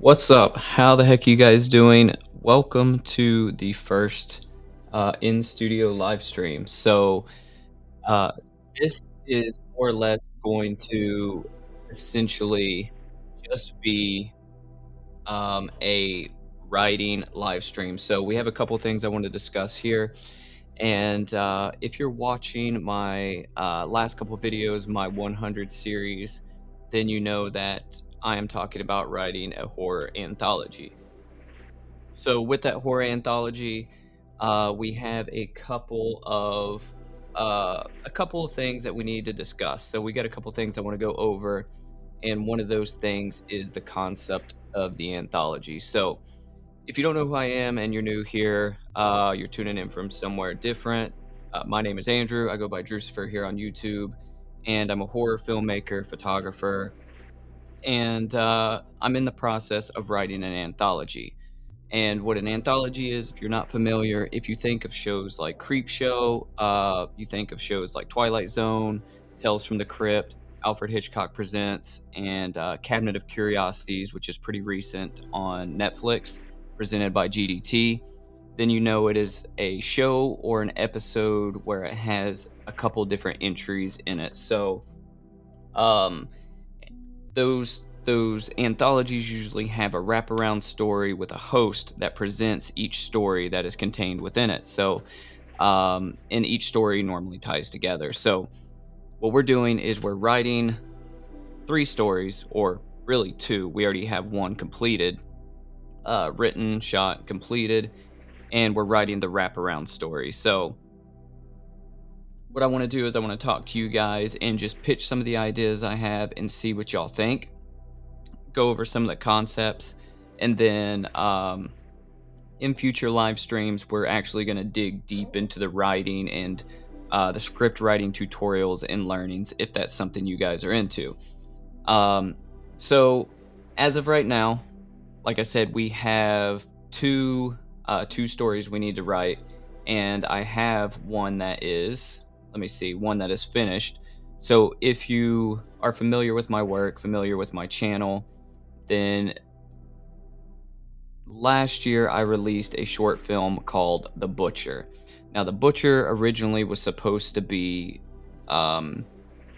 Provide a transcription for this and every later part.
What's up? How the heck you guys doing? Welcome to the first in studio live stream. Uh, this is more or less going to essentially just be a writing live stream. So, we have a couple things I want to discuss here. And if you're watching my last couple videos, my 100 series, then you know that I am talking about writing a horror anthology. So with that horror anthology, we have a couple of things that we need to discuss. So we got a couple things I want to go over, and one of those things is the concept of the anthology. So if you don't know who I am and you're new here, you're tuning in from somewhere different. My name is Andrew. I go by Drucifer here on YouTube, and I'm a horror filmmaker, photographer, and I'm in the process of writing an anthology. And what an anthology is, if you're not familiar, if you think of shows like Creepshow, you think of shows like Twilight Zone, Tales from the Crypt, Alfred Hitchcock Presents, and Cabinet of Curiosities, which is pretty recent on Netflix, presented by GDT, then you know it is a show or an episode where it has a couple different entries in it. So, um, those anthologies usually have a wraparound story with a host that presents each story that is contained within it. So, and each story normally ties together. So, what we're doing is we're writing three stories, or really two. We already have one completed, written, shot, completed, and we're writing the wraparound story. So, what I want to do is I want to talk to you guys and just pitch some of the ideas I have and see what y'all think, go over some of the concepts, and then in future live streams we're actually going to dig deep into the writing and the script writing tutorials and learnings if that's something you guys are into. Um, so as of right now, like I said, we have two stories we need to write, and I have one that is, let me see, one that is finished. So if you are familiar with my work, familiar with my channel, then last year I released a short film called The Butcher. Now, The Butcher originally was supposed to be um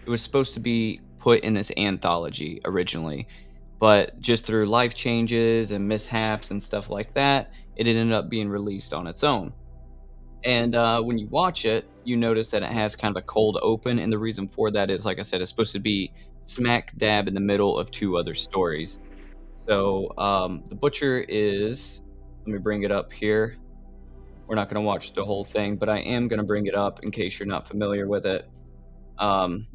it was supposed to be put in this anthology originally, but just through life changes and mishaps and stuff like that, it ended up being released on its own. And when you watch it, you notice that it has kind of a cold open, and the reason for that is, like I said, it's supposed to be smack dab in the middle of two other stories. So, The Butcher is, let me bring it up here. We're not gonna watch the whole thing, but I am gonna bring it up in case you're not familiar with it. Um,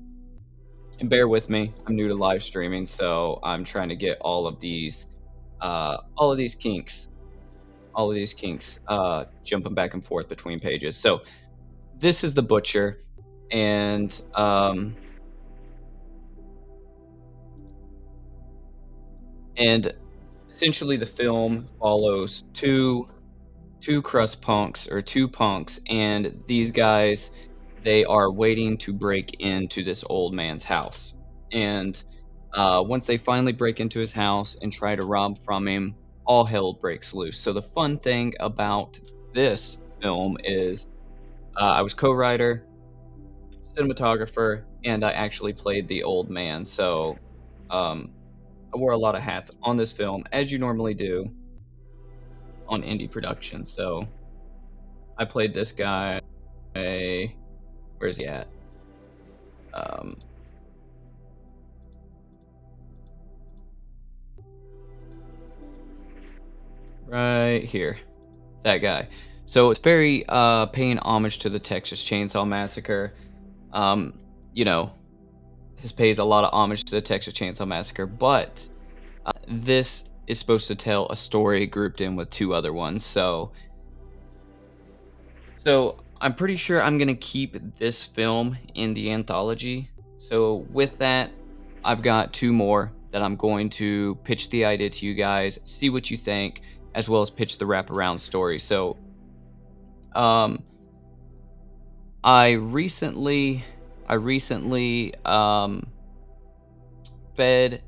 and bear with me, I'm new to live streaming, so I'm trying to get all of these kinks, jumping back and forth between pages. So, this is The Butcher, and, and essentially the film follows two crust punks, or two punks, and these guys, they are waiting to break into this old man's house. And once they finally break into his house and try to rob from him, all hell breaks loose. So the fun thing about this film is I was co-writer, cinematographer, and I actually played the old man. So um, I wore a lot of hats on this film, as you normally do on indie productions. So I played this guy. Where's he at? Um, right here, that guy. So it's very paying homage to the Texas Chainsaw Massacre. Um, you know, this pays a lot of homage to the Texas Chainsaw Massacre, but this is supposed to tell a story grouped in with two other ones. So I'm pretty sure I'm gonna keep this film in the anthology. So with that, I've got two more that I'm going to pitch the idea to you guys, see what you think, as well as pitch the wraparound story. So um I recently I recently fed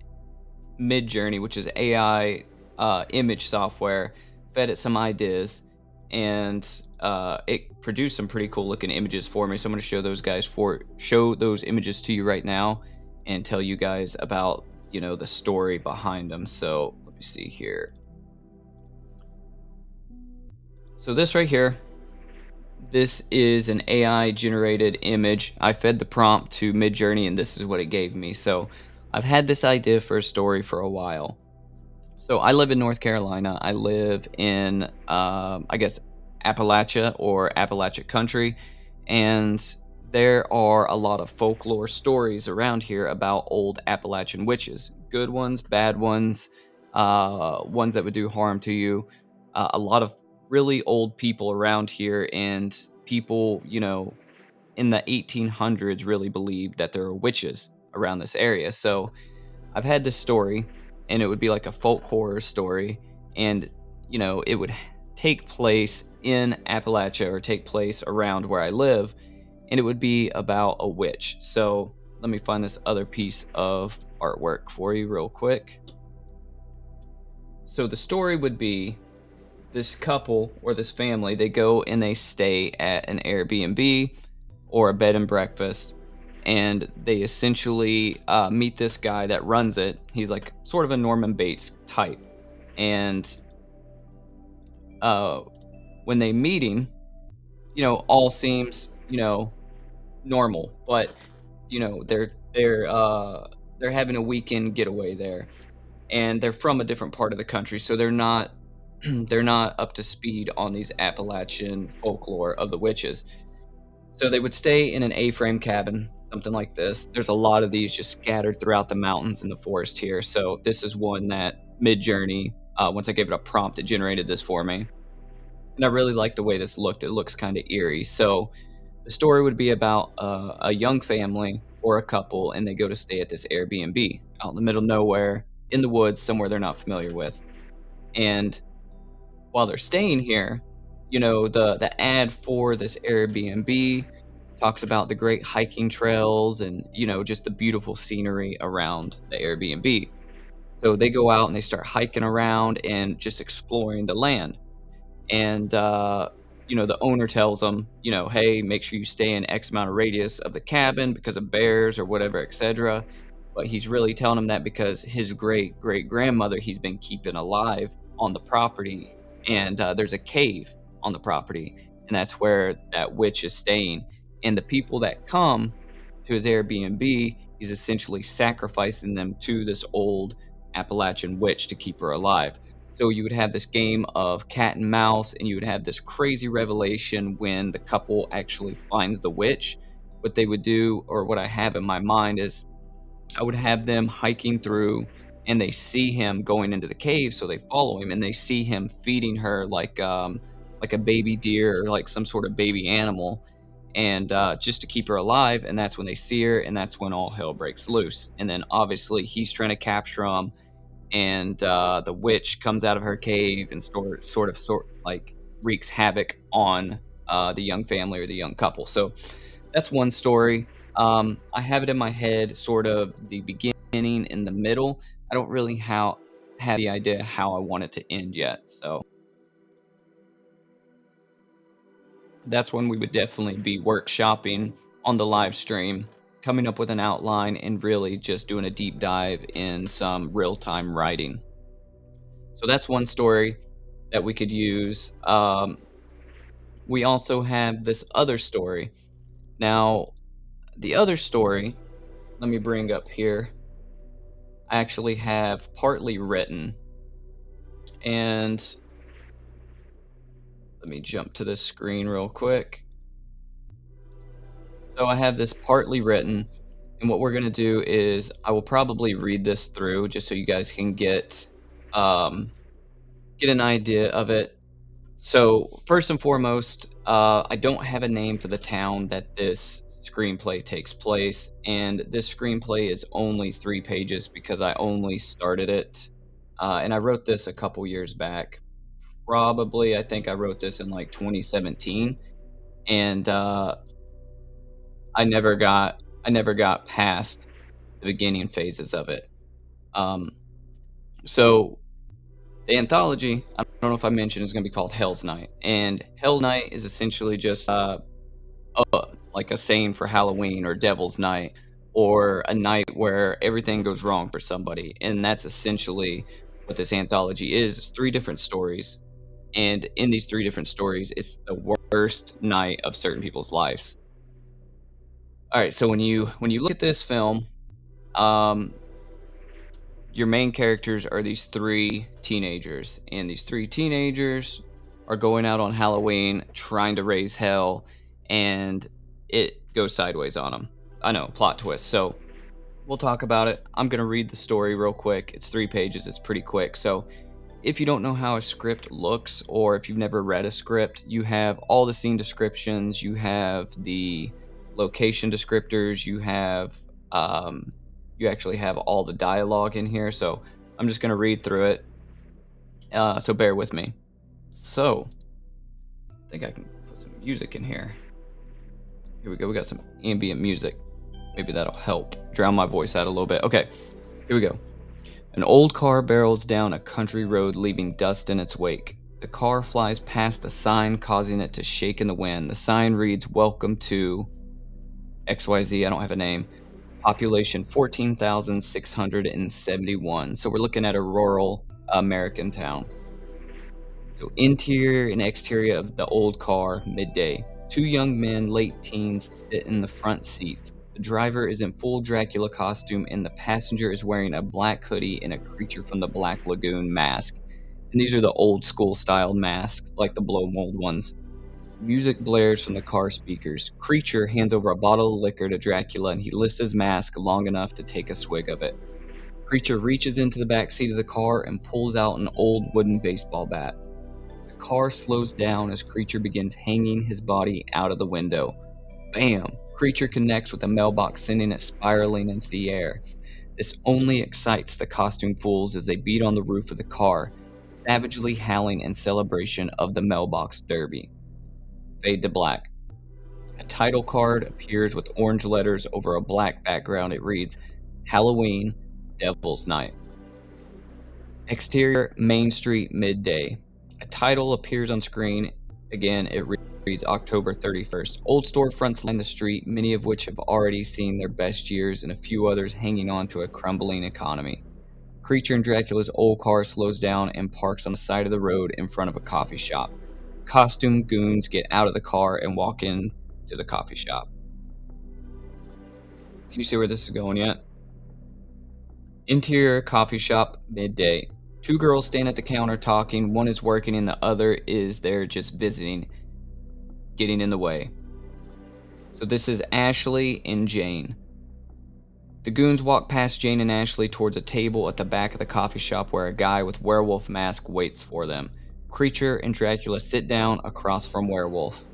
Midjourney, which is AI image software, fed it some ideas, and it produced some pretty cool looking images for me. So I'm going to show those images to you right now, and tell you guys about the story behind them. So let me see here. So this right here, this is an AI generated image. I fed the prompt to Midjourney, and this is what it gave me. So I've had this idea for a story for a while. So I live in North Carolina. I live in, I guess, Appalachia or Appalachia country. And there are a lot of folklore stories around here about old Appalachian witches, good ones, bad ones, ones that would do harm to you. A lot of really old people around here, and people, in the 1800s really believed that there are witches around this area. So I've had this story, and it would be like a folk horror story, and it would take place in Appalachia or take place around where I live, and it would be about a witch. So let me find this other piece of artwork for you real quick. So the story would be this couple or this family, they go and they stay at an Airbnb or a bed and breakfast, and they essentially meet this guy that runs it. He's like sort of a Norman Bates type, and uh, when they meet him, all seems normal, but they're having a weekend getaway there, and they're from a different part of the country, so they're not they're not up to speed on these Appalachian folklore of the witches. So they would stay in an A-frame cabin, something like this. There's a lot of these just scattered throughout the mountains and the forest here. So this is one that Midjourney, once I gave it a prompt, it generated this for me. And I really like the way this looked. It looks kind of eerie. So the story would be about a young family or a couple, and they go to stay at this Airbnb out in the middle of nowhere in the woods, somewhere they're not familiar with. And while they're staying here, the ad for this Airbnb talks about the great hiking trails and, just the beautiful scenery around the Airbnb. So they go out and they start hiking around and just exploring the land. And the owner tells them, hey, make sure you stay in X amount of radius of the cabin because of bears or whatever, etc. But he's really telling them that because his great great grandmother he's been keeping alive on the property, and there's a cave on the property, and that's where that witch is staying. And the people that come to his Airbnb, he's essentially sacrificing them to this old Appalachian witch to keep her alive. So you would have this game of cat and mouse, and you would have this crazy revelation when the couple actually finds the witch. What they would do, or what I have in my mind, is I would have them hiking through, and they see him going into the cave, so they follow him, and they see him feeding her like a baby deer or like some sort of baby animal, and just to keep her alive. And that's when they see her, and that's when all hell breaks loose. And then obviously he's trying to capture him, and the witch comes out of her cave and sort like wreaks havoc on the young family or the young couple. So that's one story. I have it in my head, sort of the beginning and the middle. I don't really have the idea how I want it to end yet. So that's when we would definitely be workshopping on the live stream, coming up with an outline, and really just doing a deep dive in some real time writing. So that's one story that we could use. We also have this other story. Now, the other story, let me bring up here. I actually have partly written, and let me jump to this screen real quick. So I have this partly written, and what we're gonna do is I will probably read this through just so you guys can um, get an idea of it. So first and foremost, I don't have a name for the town that this screenplay takes place, and this screenplay is only 3 pages because I only started it, and I wrote this a couple years back. Probably, I think I wrote this in like 2017, and I never got past the beginning phases of it. Um, so The anthology, I don't know if I mentioned, is gonna be called Hell's Night, and Hell's Night is essentially just, like a saying for Halloween or Devil's Night or a night where everything goes wrong for somebody, and that's essentially what this anthology is. It's 3 different stories, and in these 3 different stories, it's the worst night of certain people's lives. Alright, so when you look at this film, um, your main characters are these 3 teenagers, and these 3 teenagers are going out on Halloween trying to raise hell, and it goes sideways on them. I know, plot twist. So, we'll talk about it. I'm gonna read the story real quick. It's 3 pages, it's pretty quick. So, if you don't know how a script looks, or if you've never read a script, you have all the scene descriptions, you have the location descriptors, um, you actually have all the dialogue in here. So I'm just gonna read through it. So bear with me. So I think I can put some music in here. Here we go. We got some ambient music. Maybe that'll help drown my voice out a little bit. Okay, here we go. An old car barrels down a country road, leaving dust in its wake. The car flies past a sign, causing it to shake in the wind. The sign reads, "Welcome to XYZ." I don't have a name. Population 14,671. So we're looking at a rural American town. So interior and exterior of the old car, midday. 2 young men, late teens, sit in the front seats. The driver is in full Dracula costume, and the passenger is wearing a black hoodie and a Creature from the Black Lagoon mask. And these are the old school style masks, like the blow mold ones. Music blares from the car speakers. Creature hands over a bottle of liquor to Dracula, and he lifts his mask long enough to take a swig of it. Creature reaches into the back seat of the car and pulls out an old wooden baseball bat. The car slows down as Creature begins hanging his body out of the window. Bam! Creature connects with the mailbox, sending it spiraling into the air. This only excites the costume fools as they beat on the roof of the car, savagely howling in celebration of the mailbox derby. Fade to black. A title card appears with orange letters over a black background. It reads, Halloween, Devil's Night. Exterior, Main Street, midday. A title appears on screen. Again, it reads October 31st. Old storefronts line the street, many of which have already seen their best years, and a few others hanging on to a crumbling economy. Creature in Dracula's old car slows down and parks on the side of the road in front of a coffee shop. Costume goons get out of the car and walk in to the coffee shop. Can you see where this is going yet? Interior coffee shop, midday. 2 girls stand at the counter talking. One is working and the other is there just visiting, getting in the way. So this is Ashley and Jane. The goons walk past Jane and Ashley towards a table at the back of the coffee shop where a guy with werewolf mask waits for them. Creature and Dracula sit down across from Werewolf.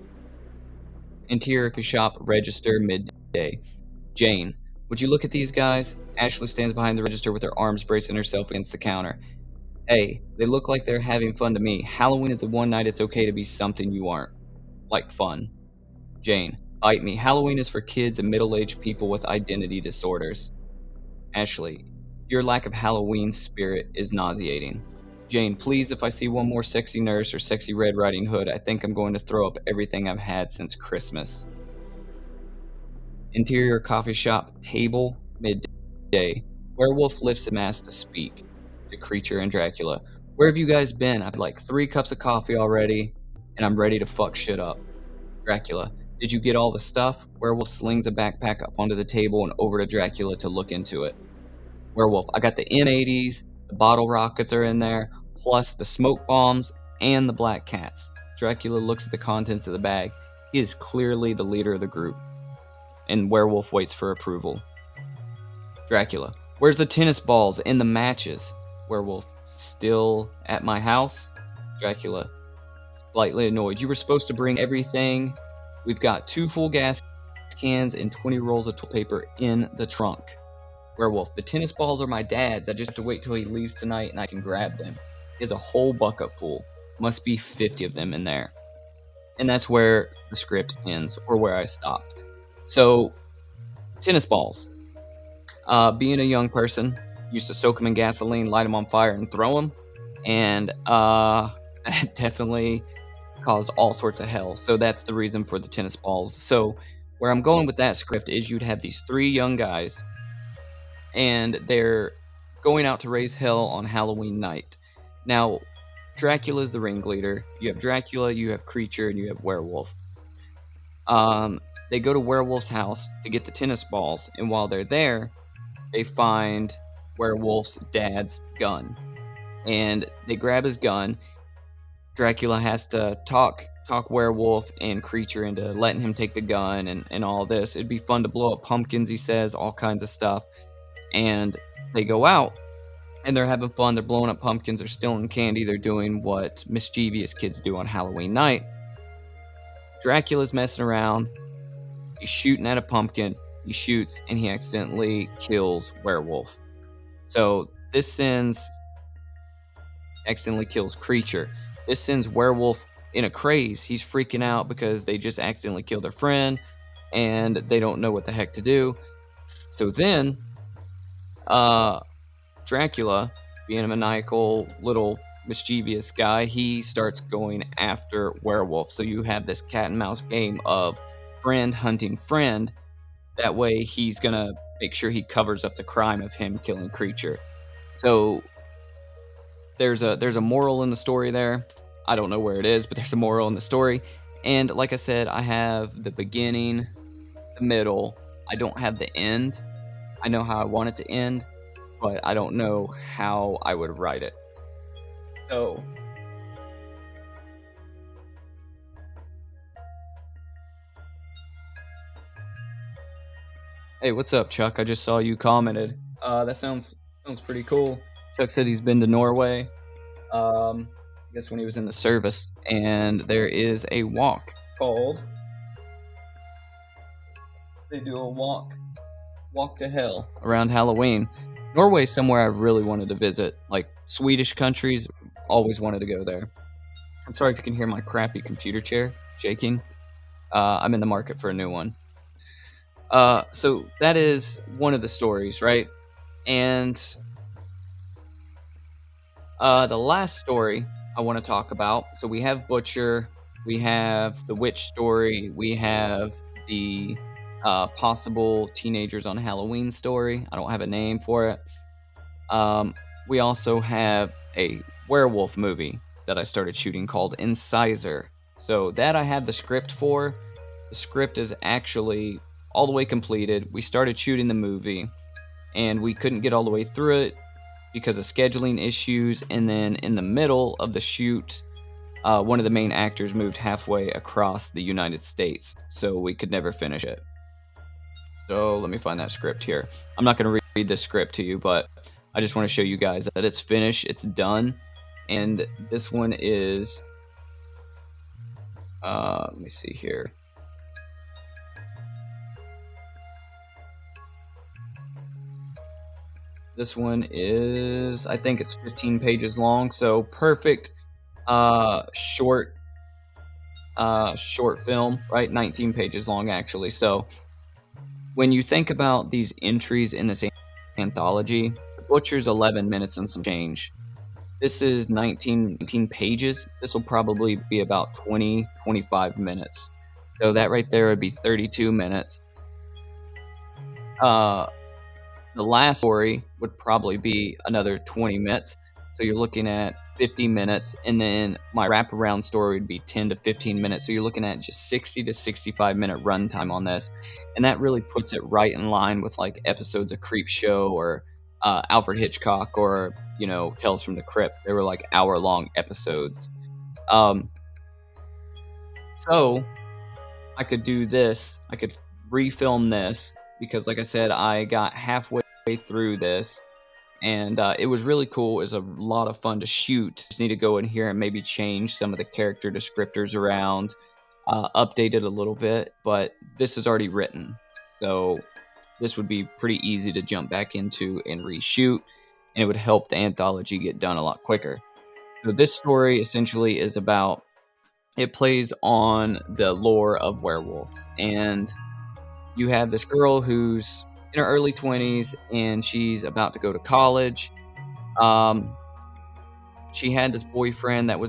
Interior coffee shop, register, midday. Jane, would you look at these guys? Ashley stands behind the register with her arms bracing herself against the counter. Hey, they look like they're having fun to me. Halloween is the one night it's okay to be something you aren't. Like fun. Jane, bite me. Halloween is for kids and middle-aged people with identity disorders. Ashley, your lack of Halloween spirit is nauseating. Jane, please, if I see one more sexy nurse or sexy Red Riding Hood, I think I'm going to throw up everything I've had since Christmas. Interior coffee shop, table, midday. Werewolf lifts his mask to speak to Creature and Dracula. Where have you guys been? I've had like 3 cups of coffee already, and I'm ready to fuck shit up. Dracula, did you get all the stuff? Werewolf slings a backpack up onto the table and over to Dracula to look into it. Werewolf, I got the M80s, the bottle rockets are in there, plus the smoke bombs and the black cats. Dracula looks at the contents of the bag. He is clearly the leader of the group. And Werewolf waits for approval. Dracula, where's the tennis balls and the matches? Werewolf, still at my house? Dracula, slightly annoyed. You were supposed to bring everything. We've got 2 full gas cans and 20 rolls of toilet paper in the trunk. Werewolf, the tennis balls are my dad's. I just have to wait till he leaves tonight and I can grab them. He has a whole bucket full. Must be 50 of them in there. And that's where the script ends, or where I stopped. So, tennis balls. Being a young person, used to soak them in gasoline, light them on fire, and throw them. and that definitely caused all sorts of hell. So that's the reason for the tennis balls. So where I'm going with that script is you'd have these 3 young guys, and they're going out to raise hell on Halloween night. Now, Dracula's the ringleader. You have Dracula, you have Creature, and you have Werewolf. Um, they go to Werewolf's house to get the tennis balls, and while they're there, they find Werewolf's dad's gun, and they grab his gun. Dracula has to talk Werewolf and Creature into letting him take the gun and all this. It'd be fun to blow up pumpkins, he says, all kinds of stuff. And they go out and they're having fun. They're blowing up pumpkins. They're stealing candy. They're doing what mischievous kids do on Halloween night. Dracula's messing around. He's shooting at a pumpkin. He shoots and he accidentally kills Werewolf. So this accidentally kills Creature. This sends Werewolf in a craze. He's freaking out because they just accidentally killed their friend and they don't know what the heck to do. So then, Dracula, being a maniacal little mischievous guy, he starts going after Werewolf. So you have this cat and mouse game of friend hunting friend. That way he's gonna make sure he covers up the crime of him killing Creature. So there's a moral in the story there. I don't know where it is, but there's a moral in the story. And like I said, I have the beginning, the middle. I don't have the end. I know how I want it to end, but I don't know how I would write it. So hey, what's up, Chuck? I just saw you commented. That sounds pretty cool. Chuck said he's been to Norway. I guess when he was in the service, and there is a walk called. They do a walk to hell around Halloween. Norway's somewhere I really wanted to visit. Like Swedish countries, always wanted to go there. I'm sorry if you can hear my crappy computer chair shaking. I'm in the market for a new one. So that is one of the stories, right? And the last story I want to talk about. So we have Butcher, we have the witch story, we have the possible teenagers on Halloween story. I don't have a name for it. We also have a werewolf movie that I started shooting called Incisor. So that I have the script for. The script is actually all the way completed. We started shooting the movie and we couldn't get all the way through it because of scheduling issues. And then in the middle of the shoot, one of the main actors moved halfway across the United States, so we could never finish it. So let me find that script here. I'm not going to read this script to you, but I just want to show you guys that it's finished, it's done. And this one is, let me see here. This one is, I think it's 15 pages long, so perfect short film, right? 19 pages long, actually. So when you think about these entries in this anthology, The Butcher's 11 minutes and some change. This is 19 pages. This will probably be about 20-25 minutes. So that right there would be 32 minutes. The last story would probably be another 20 minutes. So you're looking at 50 minutes, and then my wraparound story would be 10 to 15 minutes. So you're looking at just 60 to 65 minute runtime on this. And that really puts it right in line with like episodes of Creep Show or Alfred Hitchcock or, you know, Tales from the Crypt. They were like hour-long episodes. So I could do this. I could refilm this because, like I said, I got halfway through this, and it was really cool. It was a lot of fun to shoot. Just need to go in here and maybe change some of the character descriptors around, update it a little bit, but this is already written, so this would be pretty easy to jump back into and reshoot, and it would help the anthology get done a lot quicker. So this story essentially is about, it plays on the lore of werewolves, and you have this girl who's in her early 20s and she's about to go to college. she had this boyfriend that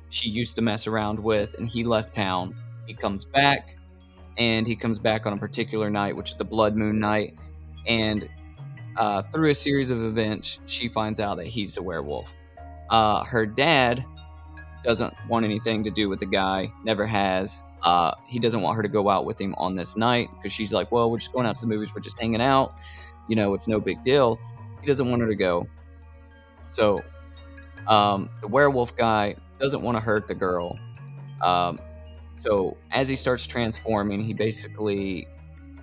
she used to mess around with, and he left town. He comes back, and he comes back on a particular night, which is the blood moon night, and, through a series of events, she finds out that he's a werewolf. Her dad doesn't want anything to do with the guy, never has. He doesn't want her to go out with him on this night because she's like, "Well, we're just going out to the movies, we're just hanging out, it's no big deal." He doesn't want her to go. So, the werewolf guy doesn't wanna hurt the girl. Um, so as he starts transforming, he basically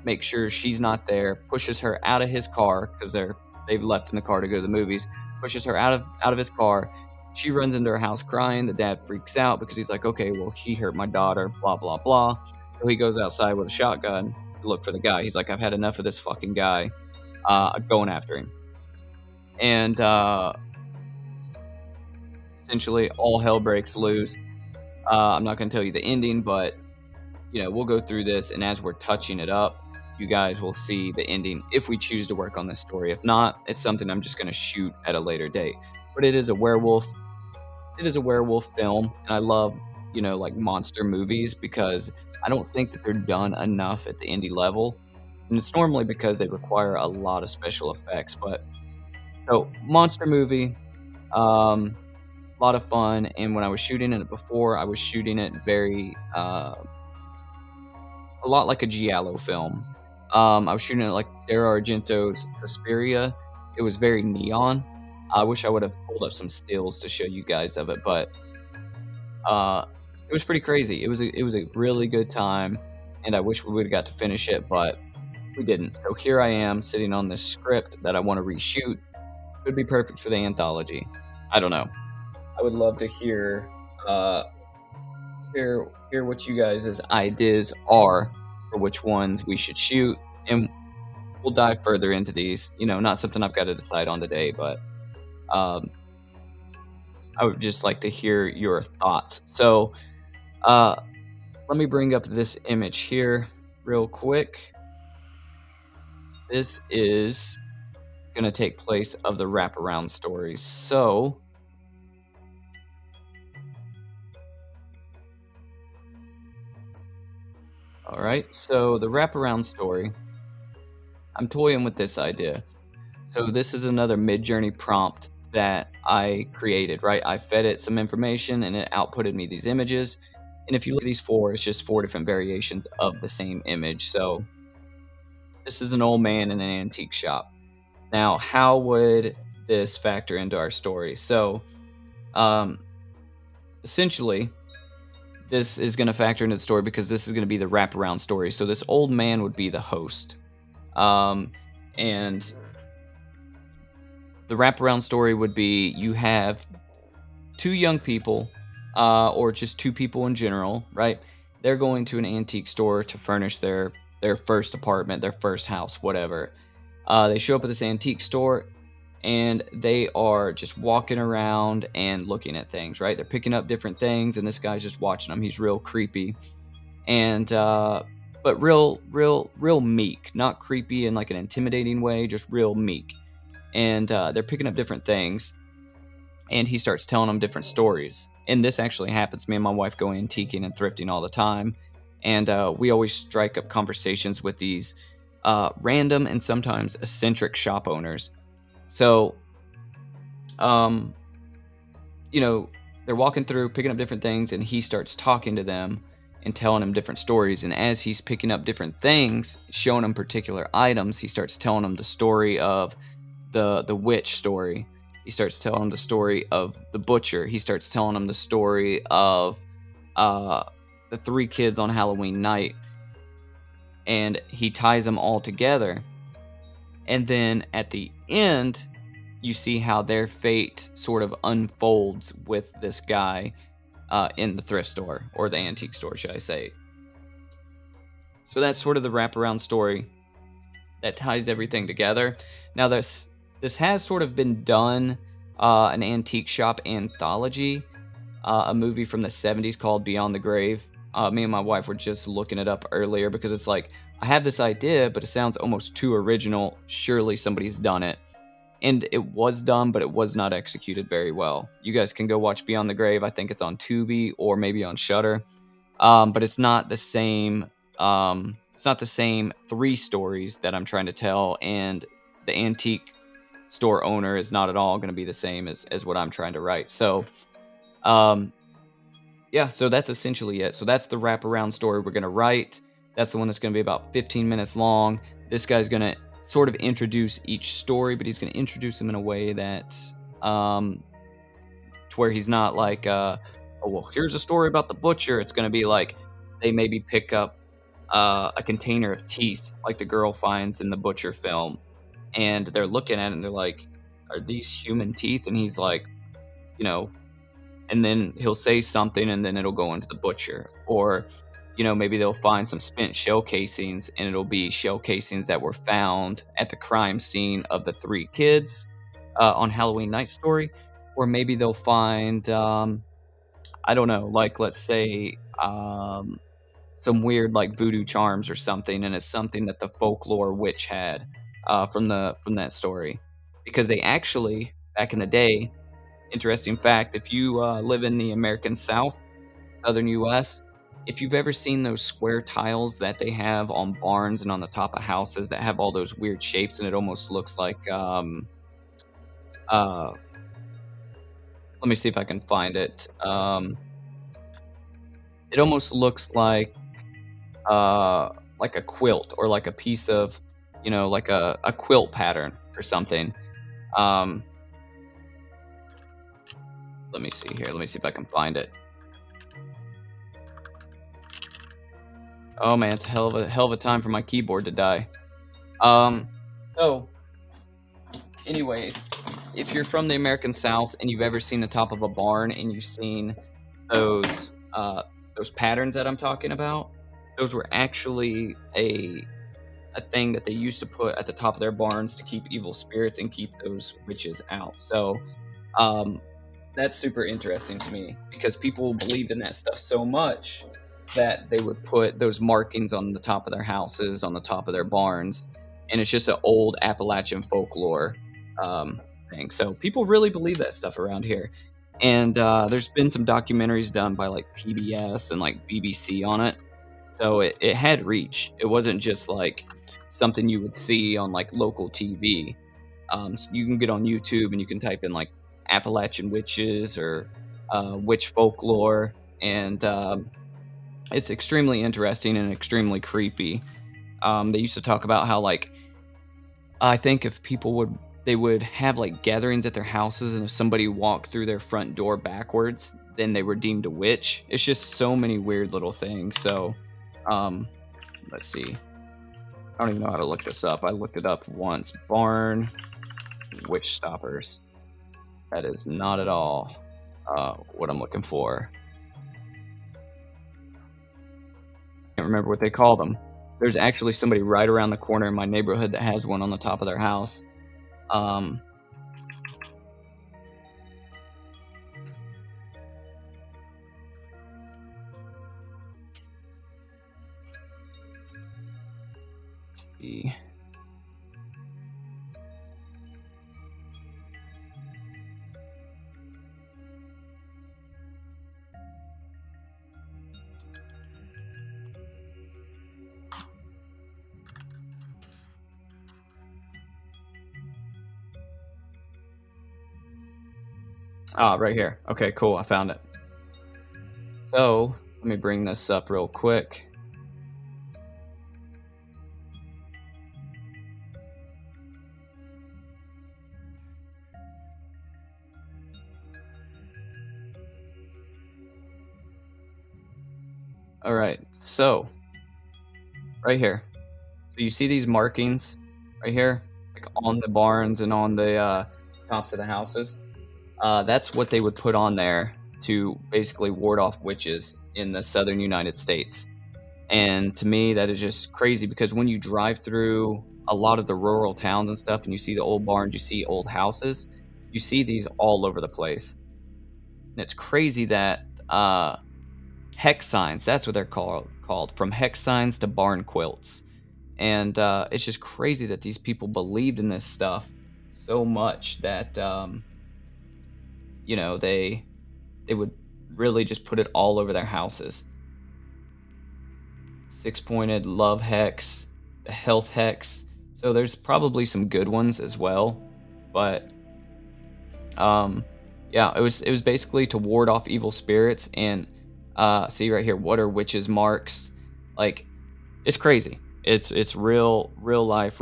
makes sure she's not there, pushes her out of his car because they've left in the car to go to the movies, pushes her out of his car. She runs into her house crying. The dad freaks out because he's like, "Okay, well, he hurt my daughter, blah, blah, blah." So he goes outside with a shotgun to look for the guy. He's like, "I've had enough of this fucking guy," going after him. And, essentially, all hell breaks loose. I'm not gonna tell you the ending, but, we'll go through this, and as we're touching it up, you guys will see the ending if we choose to work on this story. If not, it's something I'm just gonna shoot at a later date. But it is a werewolf film, and I love, like, monster movies because I don't think that they're done enough at the indie level, and it's normally because they require a lot of special effects, but so, monster movie, um, lot of fun, and when I was shooting it before, I was shooting it very, a lot like a giallo film. I was shooting it like Dario Argento's Suspiria. It was very neon. I wish I would have pulled up some stills to show you guys of it, but, uh, it was pretty crazy. It was a really good time, and I wish we would've got to finish it, but we didn't. So here I am sitting on this script that I wanna reshoot. Would be perfect for the anthology. I don't know. I would love to uh, hear what you guys' ideas are for which ones we should shoot, and we'll dive further into these. Not something I've got to decide on today, but um, I would just like to hear your thoughts. So, uh, let me bring up this image here real quick. This is going to take place of the wraparound stories. So, all right. So the wraparound story, I'm toying with this idea. So this is another mid-journey prompt that I created, right? I fed it some information and it outputted me these images. And if you look at these four, it's just four different variations of the same image. So this is an old man in an antique shop. Now, how would this factor into our story? So, um, essentially, this is going to factor into the story because this is going to be the wraparound story. So this old man would be the host. And the wraparound story would be you have two young people, or just two people in general, right? They're going to an antique store to furnish their first apartment, their first house, whatever. They show up at this antique store and they are just walking around and looking at things, right? They're picking up different things, and this guy's just watching them. He's real creepy, and but real meek, not creepy in like an intimidating way, just real meek. And they're picking up different things, and he starts telling them different stories. And this actually happens. Me and my wife go antiquing and thrifting all the time, and we always strike up conversations with these random and sometimes eccentric shop owners. So, um, they're walking through, picking up different things, and he starts talking to them and telling them different stories. And as he's picking up different things, showing them particular items, he starts telling them the story of the witch story. He starts telling them the story of the butcher. He starts telling them the story of the three kids on Halloween night, and he ties them all together. And then at the end, you see how their fate sort of unfolds with this guy in the thrift store, or the antique store, should I say. So that's sort of the wraparound story that ties everything together. Now, this has sort of been done, an antique shop anthology, a movie from the 70s called Beyond the Grave. Me and my wife were just looking it up earlier because it's like, I have this idea, but it sounds almost too original. Surely somebody's done it. and it was done, but it was not executed very well. You guys can go watch Beyond the Grave. I think it's on Tubi or maybe on Shutter. But it's not the same. It's not the same three stories that I'm trying to tell, and the antique store owner is not at all going to be the same as what I'm trying to write. So, um, yeah, so that's essentially it. So that's the wraparound story we're going to write. That's the one that's going to be about 15 minutes long. This guy's going to sort of introduce each story, but he's going to introduce them in a way that um, to where he's not like, oh, well, here's a story about the butcher. It's going to be like they maybe pick up a container of teeth, like the girl finds in the butcher film, and they're looking at it and they're like, are these human teeth? And he's like, you know, and then he'll say something and then it'll go into the butcher. Or, maybe they'll find some spent shell casings and it'll be shell casings that were found at the crime scene of the three kids on Halloween Night Story. Or maybe they'll find, I don't know, like let's say some weird like voodoo charms or something, and it's something that the folklore witch had from that story. Because they actually, back in the day, interesting fact, if you live in the American South, southern US, if you've ever seen those square tiles that they have on barns and on the top of houses that have all those weird shapes, and it almost looks like, uh, let me see if I can find it. It almost looks uh, like a quilt or like a piece of, like a quilt pattern or something. Um, Let me see here. Let me see if I can find it. Oh man, it's a hell of a time for my keyboard to die. Um, so, anyways, if you're from the American South and you've ever seen the top of a barn and you've seen those those patterns that I'm talking about, those were actually a thing that they used to put at the top of their barns to keep evil spirits and keep those witches out. So, um, that's super interesting to me because people believed in that stuff so much that they would put those markings on the top of their houses, on the top of their barns, and it's just an old Appalachian folklore thing. So people really believe that stuff around here, and there's been some documentaries done by like PBS and like BBC on it. So it had reach. It wasn't just like something you would see on like local TV. So you can get on YouTube and you can type in like Appalachian witches or witch folklore, and it's extremely interesting and extremely creepy. They used to talk about how like I think if people would they would have like gatherings at their houses, and if somebody walked through their front door backwards, then they were deemed a witch. It's just so many weird little things. So, um, let's see. I don't even know how to look this up. I looked it up once. Barn witch stoppers. That is not at all what I'm looking for. Can't remember what they call them. There's actually somebody right around the corner in my neighborhood that has one on the top of their house. Um, let's see. Ah, right here. Okay, cool. I found it. So let me bring this up real quick. All right. So right here. So you see these markings right here, like on the barns and on the tops of the houses. That's what they would put on there to basically ward off witches in the southern United States. And to me, that is just crazy because when you drive through a lot of the rural towns and stuff and you see the old barns, you see old houses, you see these all over the place. And it's crazy that hex signs, that's what they're called, from hex signs to barn quilts. And it's just crazy that these people believed in this stuff so much that, they would really just put it all over their houses. Six-pointed love hex, the health hex. So there's probably some good ones as well, but um, yeah, it was basically to ward off evil spirits and see right here, what are witches' marks? Like it's crazy. It's real life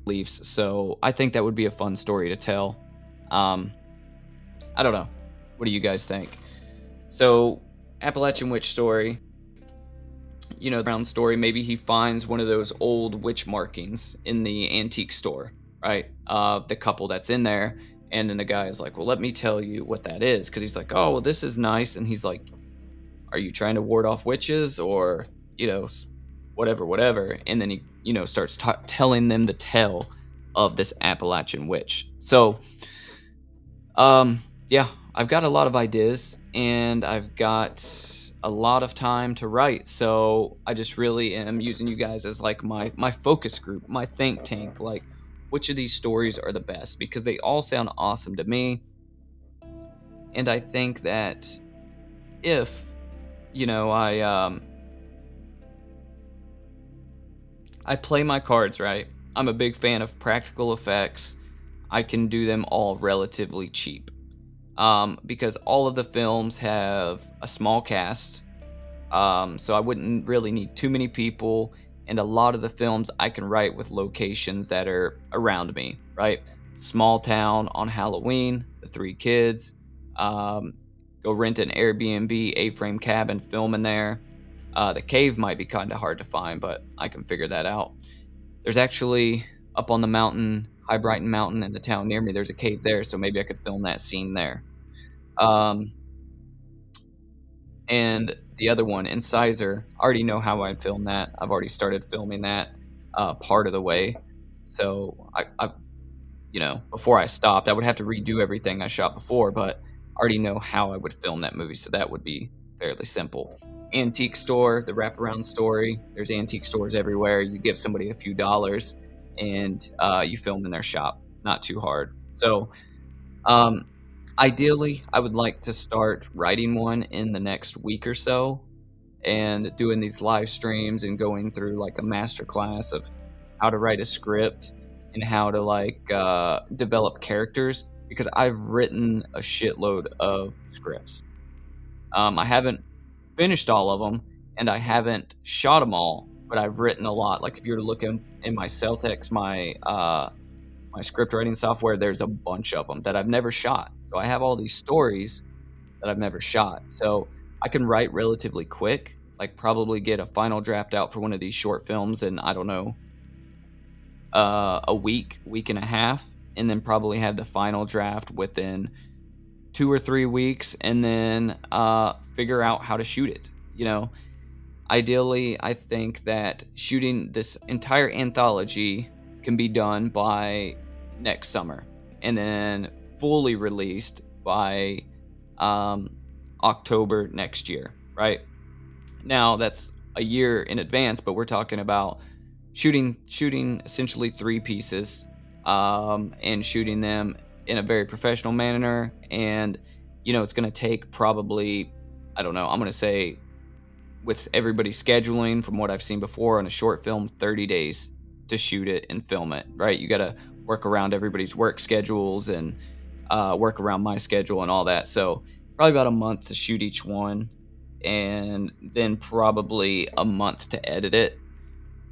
beliefs. So I think that would be a fun story to tell. Um, I don't know. What do you guys think? So Appalachian witch story, Brown story, maybe he finds one of those old witch markings in the antique store, right? The couple that's in there. And then the guy is like, well, let me tell you what that is. Cause he's like, oh, well, this is nice. And he's like, are you trying to ward off witches or, whatever, whatever. And then he, starts telling them the tale of this Appalachian witch. So, yeah, I've got a lot of ideas and I've got a lot of time to write. So I just really am using you guys as like my focus group, my think tank. Like, which of these stories are the best? Because they all sound awesome to me. And I think that if I play my cards right. I'm a big fan of practical effects. I can do them all relatively cheap. Because all of the films have a small cast. So I wouldn't really need too many people. And a lot of the films I can write with locations that are around me, right? Small town on Halloween, the three kids. Um, Go rent an Airbnb, A-frame cabin, film in there. The cave might be kind of hard to find, but I can figure that out. There's actually up on the mountain, High Brighton Mountain in the town near me, there's a cave there, so maybe I could film that scene there. Um, and the other one, Incisor, I already know how I'd film that. I've already started filming that part of the way. So before I stopped, I would have to redo everything I shot before, but I already know how I would film that movie, so that would be fairly simple. Antique store, the wraparound story. There's antique stores everywhere. You give somebody a few dollars, and you film in their shop. Not too hard. So, um, ideally, I would like to start writing one in the next week or so and doing these live streams and going through like a master class of how to write a script and how to develop characters because I've written a shitload of scripts. I haven't finished all of them and I haven't shot them all, but I've written a lot. Like if you were to look in my Celtex, my script writing software, there's a bunch of them that I've never shot. So I have all these stories that I've never shot. So I can write relatively quick, like probably get a final draft out for one of these short films in, I don't know, a week and a half, and then probably have the final draft within 2 or 3 weeks, and then figure out how to shoot it. Ideally, I think that shooting this entire anthology can be done by next summer, and then fully released by October next year. Right now, that's a year in advance, but we're talking about shooting essentially 3 pieces, and shooting them in a very professional manner. And it's going to take probably, I don't know, I'm going to say, with everybody scheduling from what I've seen before on a short film, 30 days to shoot it and film it, right? You got to work around everybody's work schedules and work around my schedule and all that. So probably about a month to shoot each one, and then probably a month to edit it.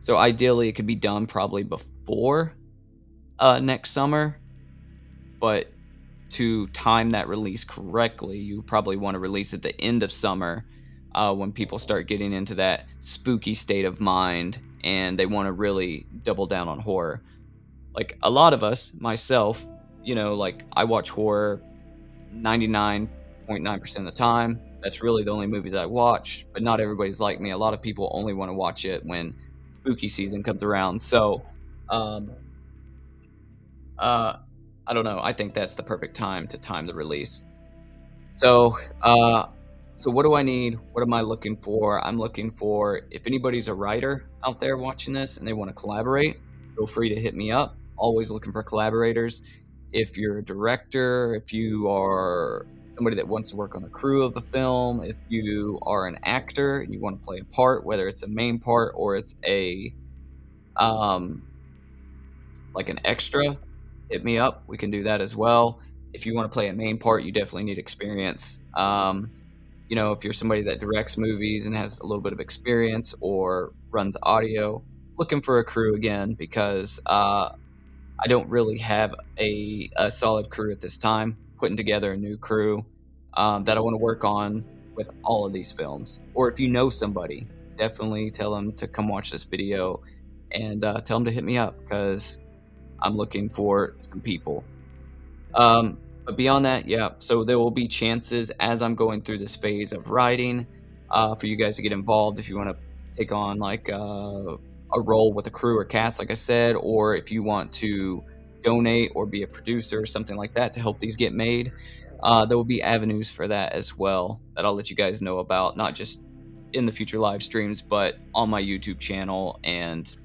So ideally, it could be done probably before next summer, but to time that release correctly, you probably want to release at the end of summer, when people start getting into that spooky state of mind and they want to really double down on horror. Like a lot of us, myself, like I watch horror 99.9% of the time. That's really the only movies I watch, but not everybody's like me. A lot of people only want to watch it when spooky season comes around. So, um, uh, I don't know. I think that's the perfect time to time the release. So, what do I need? What am I looking for? I'm looking for, if anybody's a writer out there watching this and they want to collaborate, feel free to hit me up. always looking for collaborators. If you're a director, if you are somebody that wants to work on the crew of a film, if you are an actor and you want to play a part, whether it's a main part or it's a um, like an extra, hit me up. We can do that as well. If you want to play a main part, you definitely need experience. If you're somebody that directs movies and has a little bit of experience or runs audio, looking for a crew again because I don't really have a solid crew at this time. Putting together a new crew that I want to work on with all of these films. Or if you know somebody, definitely tell them to come watch this video and tell them to hit me up because I'm looking for some people. But beyond that, yeah, so there will be chances as I'm going through this phase of writing, for you guys to get involved if you wanna take on, like, a role with a crew or cast, like I said, or if you want to donate or be a producer or something like that to help these get made, there will be avenues for that as well that I'll let you guys know about, not just in the future live streams, but on my YouTube channel and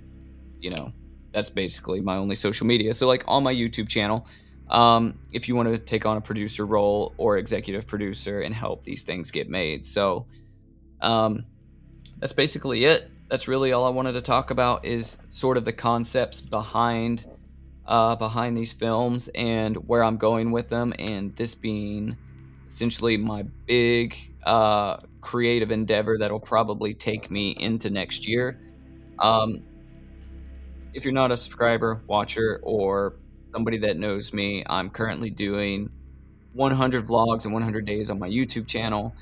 you know, that's basically my only social media. So like on my YouTube channel, if you want to take on a producer role or executive producer and help these things get made. So um, that's basically it. That's really all I wanted to talk about is sort of the concepts behind these films and where I'm going with them, and this being essentially my big creative endeavor that'll probably take me into next year. Um, if you're not a subscriber, watcher, or somebody that knows me, I'm currently doing 100 vlogs in 100 days on my YouTube channel.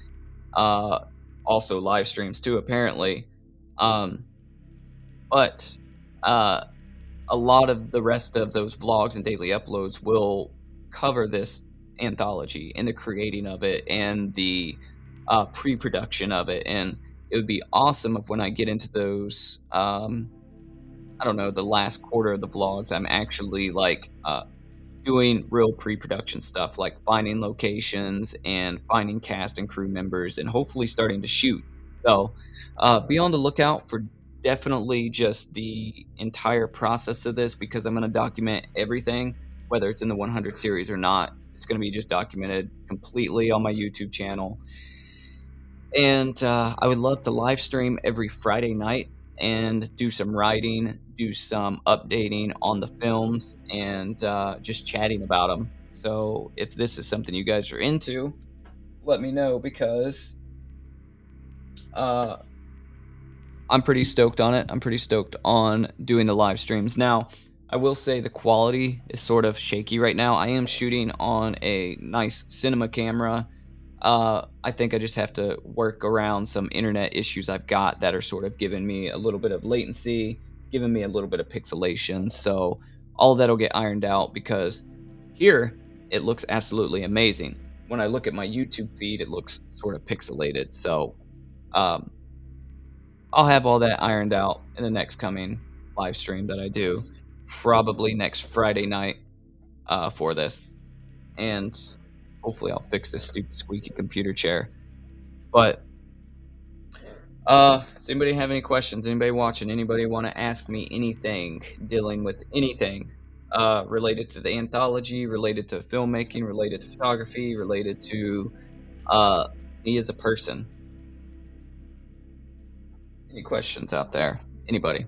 Uh, Also live streams too, apparently. Um, but uh, a lot of the rest of those vlogs and daily uploads will cover this anthology and the creating of it and the pre-production of it. And it would be awesome if when I get into those I don't know, the last quarter of the vlogs, I'm actually like doing real pre-production stuff, like finding locations and finding cast and crew members, and hopefully starting to shoot. So, be on the lookout for definitely just the entire process of this because I'm going to document everything, whether it's in the 100 series or not. It's going to be just documented completely on my YouTube channel. And I would love to live stream every Friday night and do some writing, do some updating on the films, and just chatting about them. So if this is something you guys are into, let me know because uh, I'm pretty stoked on it. I'm pretty stoked on doing the live streams. Now, I will say the quality is sort of shaky right now. I am shooting on a nice cinema camera. I think I just have to work around some internet issues I've got that are sort of giving me a little bit of latency, giving me a little bit of pixelation. So all of that'll get ironed out because here it looks absolutely amazing. When I look at my YouTube feed, it looks sort of pixelated. So um, I'll have all that ironed out in the next coming live stream that I do, probably next Friday night for this. And hopefully I'll fix this stupid squeaky computer chair. But does anybody have any questions? Anybody watching? Anybody want to ask me anything dealing with anything related to the anthology, related to filmmaking, related to photography, related to uh, me as a person? Any questions out there? Anybody?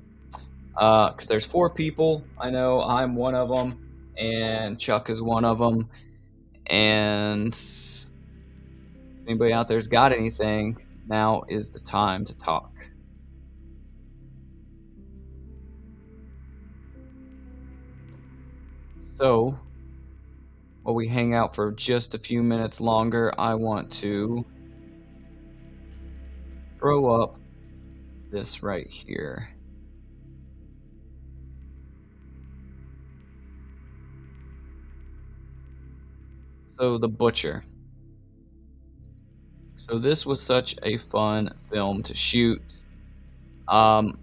Because there's 4 people. I know I'm one of them, and Chuck is one of them. And if anybody out there's got anything, now is the time to talk. So, while we hang out for just a few minutes longer, I want to throw up this right here. So, The Butcher. So, this was such a fun film to shoot. Um,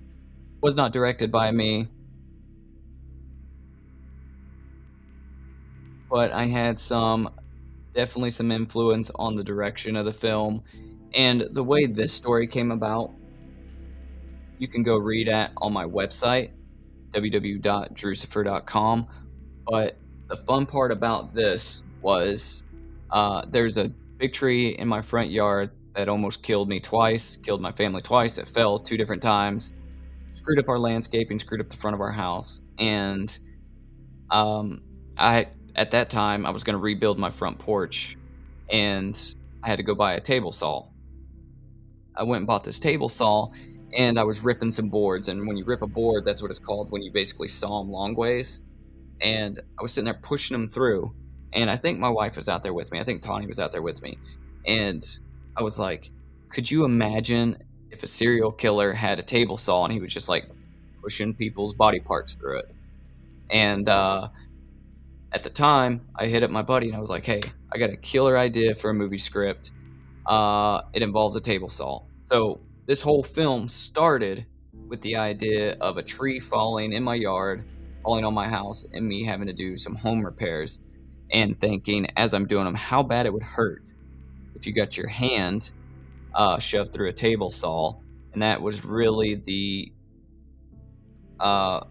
was not directed by me, but I had definitely some influence on the direction of the film. And the way this story came about, you can go read at on my website. www.drucifer.com. But the fun part about this was, there's a big tree in my front yard that almost killed me twice, killed my family twice. It fell 2 different times, screwed up our landscaping, screwed up the front of our house, and, um, I at that time, I was gonna rebuild my front porch, and I had to go buy a table saw. I went and bought this table saw, and I was ripping some boards, and when you rip a board, that's what it's called when you basically saw them long ways. And I was sitting there pushing them through, and I think my wife was out there with me. I think Tawny was out there with me, and I was like, "Could you imagine if a serial killer had a table saw and he was just, like, pushing people's body parts through it?" And, at the time, I hit up my buddy, and I was like, "Hey, I got a killer idea for a movie script. It involves a table saw." So, this whole film started with the idea of a tree falling in my yard, falling on my house, and me having to do some home repairs, and thinking as I'm doing them, how bad it would hurt if you got your hand, shoved through a table saw, and that was really the, uh,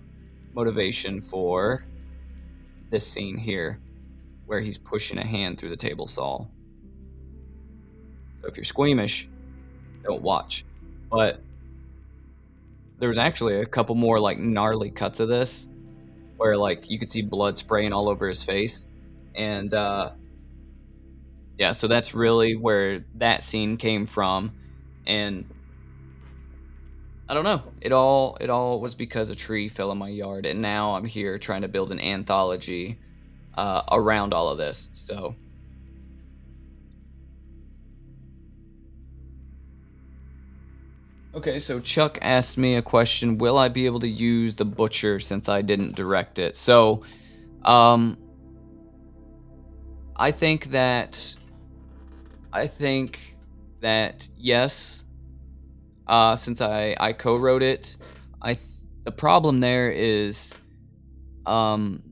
motivation for this scene here, where he's pushing a hand through the table saw. So if you're squeamish, don't watch. But there was actually a couple more, like, gnarly cuts of this where, like, you could see blood spraying all over his face, and, yeah, so that's really where that scene came from, and I don't know, it all was because a tree fell in my yard, and now I'm here trying to build an anthology, around all of this, so okay, so Chuck asked me a question, will I be able to use The Butcher since I didn't direct it? So, um, I think that I think that yes, since I co-wrote it, the problem there is, um,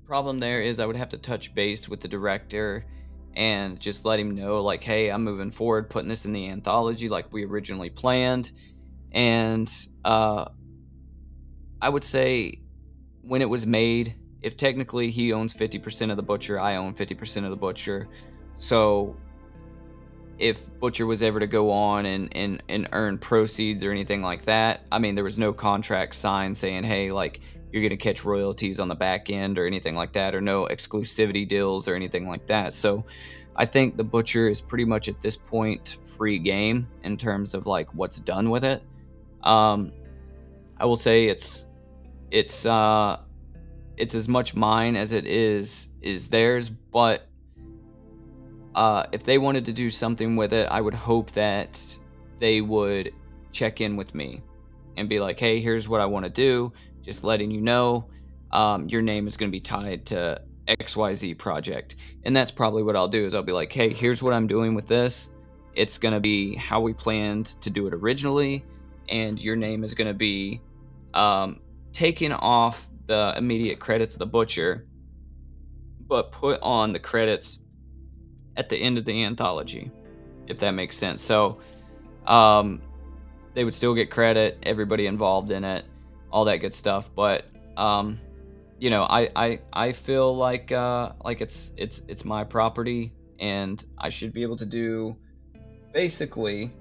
I would have to touch base with the director and just let him know, like, "Hey, I'm moving forward, putting this in the anthology like we originally planned." And, I would say when it was made, if technically he owns 50% of The Butcher, I own 50% of The Butcher. So if Butcher was ever to go on and earn proceeds or anything like that, I mean, there was no contract signed saying, "Hey, like, you're gonna catch royalties on the back end," or anything like that, or no exclusivity deals or anything like that. So, I think The Butcher is pretty much at this point free game in terms of, like, what's done with it. Um, I will say it's, uh, it's as much mine as it is theirs, but if they wanted to do something with it, I would hope that they would check in with me and be like, "Hey, here's what I want to do. Just letting you know, your name is going to be tied to XYZ project." And that's probably what I'll do is I'll be like, "Hey, here's what I'm doing with this. It's going to be how we planned to do it originally, and your name is going to be taken off the immediate credits of the butcher, but put on the credits at the end of the anthology," if that makes sense. So, um, they would still get credit, everybody involved in it, all that good stuff. But, I feel like it's my property, and I should be able to do basically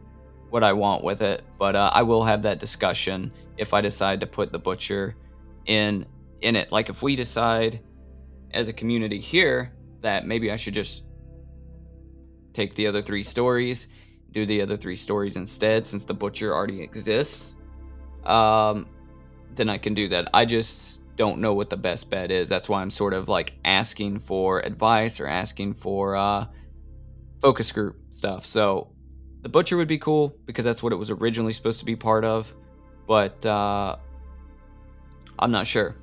what I want with it. But I will have that discussion if I decide to put the butcher in it. Like if we decide as a community here that maybe I should just take the other 3 stories, do the other 3 stories instead since the butcher already exists, um, then I can do that. I just don't know what the best bet is. That's why I'm sort of like asking for advice or asking for focus group stuff. So the butcher would be cool because that's what it was originally supposed to be part of, but I'm not sure.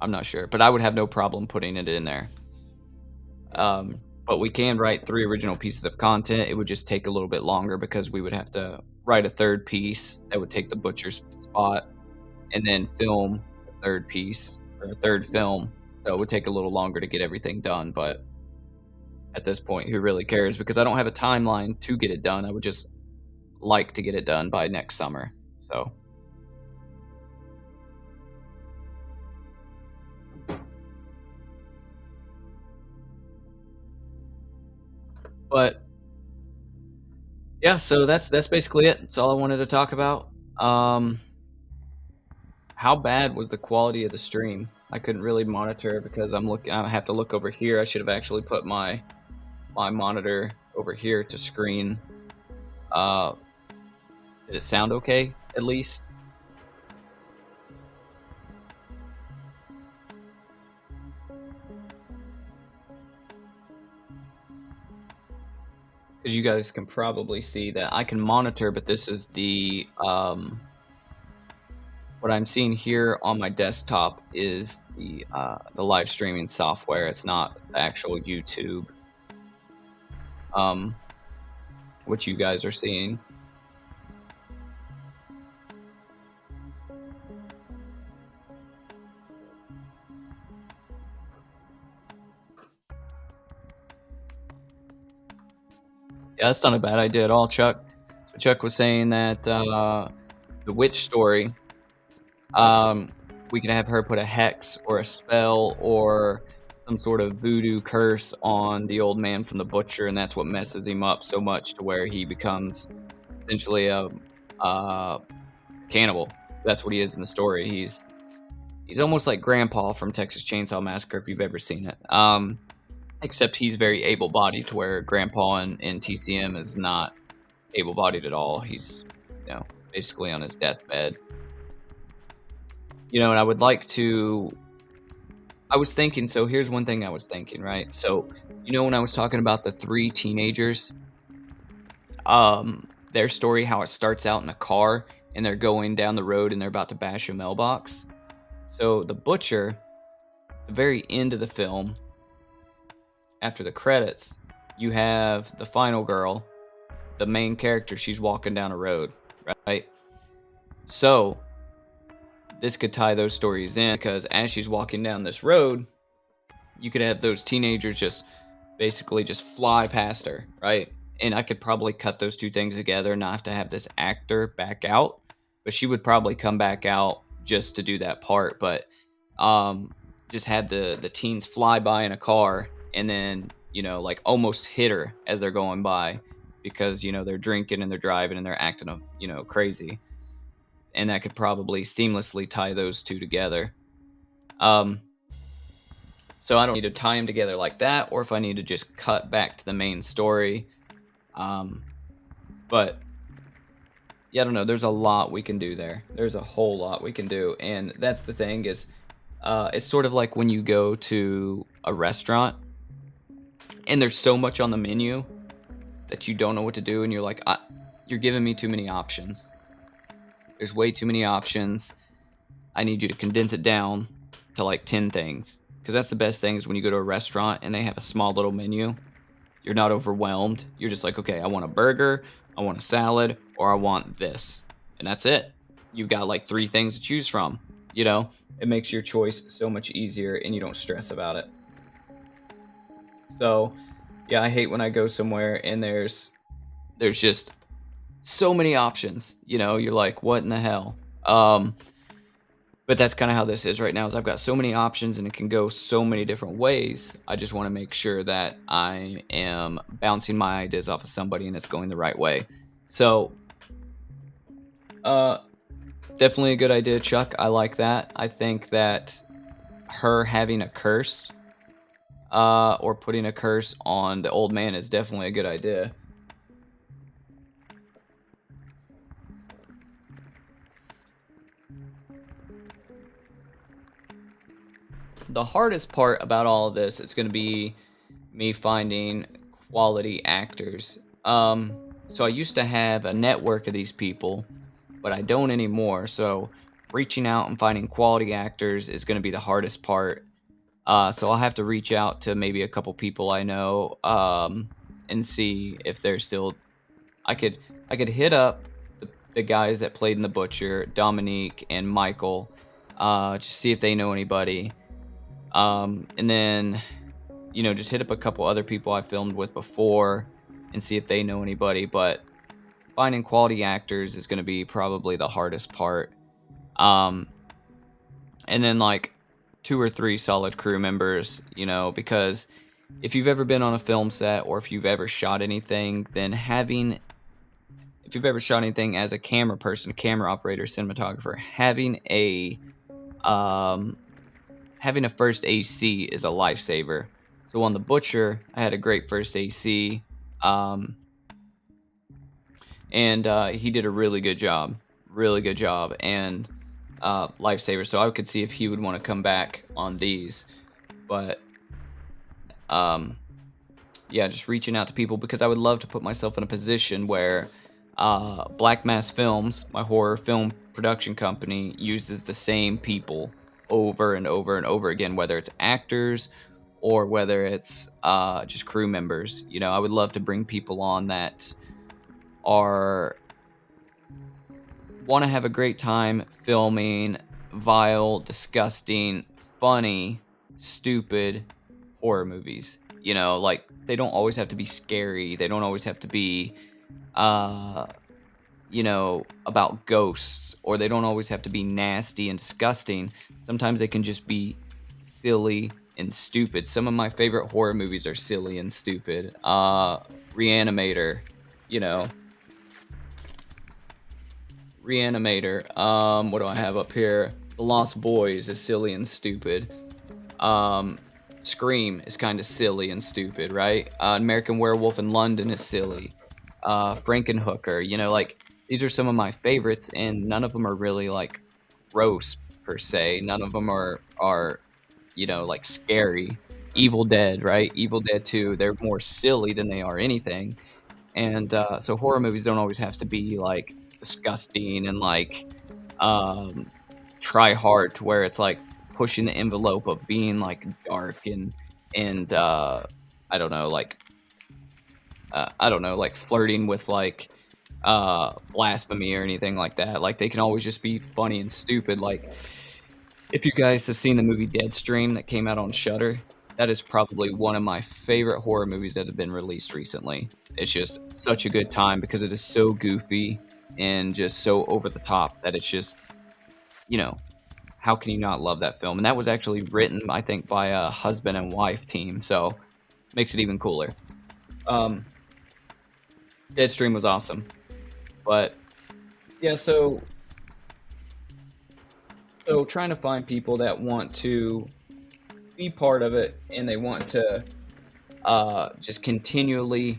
I'm not sure, but I would have no problem putting it in there. But we can write 3 original pieces of content. It would just take a little bit longer because we would have to write a 3rd piece that would take the butcher's spot and then film a 3rd piece or a 3rd film. So it would take a little longer to get everything done, but at this point, who really cares? Because I don't have a timeline to get it done. I would just like to get it done by next summer. So But yeah, so that's basically it. That's all I wanted to talk about. Um, how bad was the quality of the stream? I couldn't really monitor because I have to look over here. I should have actually put my monitor over here to screen. Uh, did it sound okay at least? Because you guys can probably see that I can monitor, but this is what I'm seeing here on my desktop is the live streaming software. It's not the actual YouTube, um, what you guys are seeing. Yeah, that's not a bad idea at all, Chuck. So Chuck was saying that the witch story, um, we can have her put a hex or a spell or some sort of voodoo curse on the old man from the butcher, and that's what messes him up so much to where he becomes essentially a cannibal. That's what he is in the story. He's almost like Grandpa from Texas Chainsaw Massacre, if you've ever seen it. Except he's very able-bodied, to where Grandpa in TCM is not able-bodied at all. He's, basically on his deathbed. And I would like to. I was thinking. So here's one thing I was thinking. Right. So when I was talking about the three teenagers, their story, how it starts out in a car and they're going down the road and they're about to bash a mailbox. So the butcher, the very end of the film, after the credits, you have the final girl, the main character. She's walking down a road, right? So this could tie those stories in, because as she's walking down this road, you could have those teenagers just basically just fly past her, right? And I could probably cut those two things together, not have to have this actor back out, but she would probably come back out just to do that part. But just have the teens fly by in a car and then like almost hit her as they're going by, because they're drinking and they're driving and they're acting crazy, and that could probably seamlessly tie those two together. Um, so I don't need to tie them together like that, or if I need to just cut back to the main story. Um, but yeah, I don't know. There's a lot we can do there. There's a whole lot we can do, and that's the thing is, it's sort of like when you go to a restaurant and there's so much on the menu that you don't know what to do, and you're like, you're giving me too many options. There's way too many options. I need you to condense it down to like 10 things. Because that's the best thing, is when you go to a restaurant and they have a small little menu, you're not overwhelmed. You're just like, okay, I want a burger, I want a salad, or I want this. And that's it. You've got like 3 things to choose from. It makes your choice so much easier and you don't stress about it. So, yeah, I hate when I go somewhere and there's just so many options. You're like, what in the hell? But that's kind of how this is right now, is I've got so many options and it can go so many different ways. I just want to make sure that I am bouncing my ideas off of somebody and it's going the right way. So, definitely a good idea, Chuck. I like that. I think that her having a curse, or putting a curse on the old man, is definitely a good idea. The hardest part about all of this is going to be me finding quality actors. So I used to have a network of these people, but I don't anymore. So reaching out and finding quality actors is going to be the hardest part. So I'll have to reach out to maybe a couple people I know, and see if they're still. I could hit up the guys that played in The Butcher, Dominique and Michael, just see if they know anybody. And then, just hit up a couple other people I filmed with before and see if they know anybody. But finding quality actors is going to be probably the hardest part. Um, and then like 2 or 3 solid crew members, because if you've ever been on a film set or if you've ever shot anything, then having if you've ever shot anything as a camera person, a camera operator, cinematographer, um having a first AC is a lifesaver. So on The Butcher, I had a great first AC, um, and he did a really good job, and lifesaver. So I could see if he would want to come back on these, but um, yeah, just reaching out to people because I would love to put myself in a position where Black Mass Films, my horror film production company, uses the same people over and over and over again, whether it's actors or whether it's just crew members. You know, I would love to bring people on that are want to have a great time filming vile, disgusting, funny, stupid horror movies. You know, like they don't always have to be scary. They don't always have to be uh about ghosts, or they don't always have to be nasty and disgusting. Sometimes they can just be silly and stupid. Some of my favorite horror movies are silly and stupid. Reanimator, you know, Reanimator. What do I have up here? The Lost Boys is silly and stupid. Um, Scream is kind of silly and stupid, right? American Werewolf in London is silly. Frankenhooker, like these are some of my favorites, and none of them are really like gross per se. None of them are like scary. Evil Dead, right? Evil Dead 2, they're more silly than they are anything. And so horror movies don't always have to be like disgusting and like um, try hard to where it's like pushing the envelope of being like dark and I don't know, like flirting with like blasphemy or anything like that. Like they can always just be funny and stupid. Like if you guys have seen the movie Deadstream that came out on Shudder, that is probably one of my favorite horror movies that have been released recently. It's just such a good time because it is so goofy and just so over the top that it's just, you know, how can you not love that film? And that was actually written, I think, by a husband and wife team, so makes it even cooler. Um, Deadstream was awesome, but yeah, so trying to find people that want to be part of it and they want to just continually,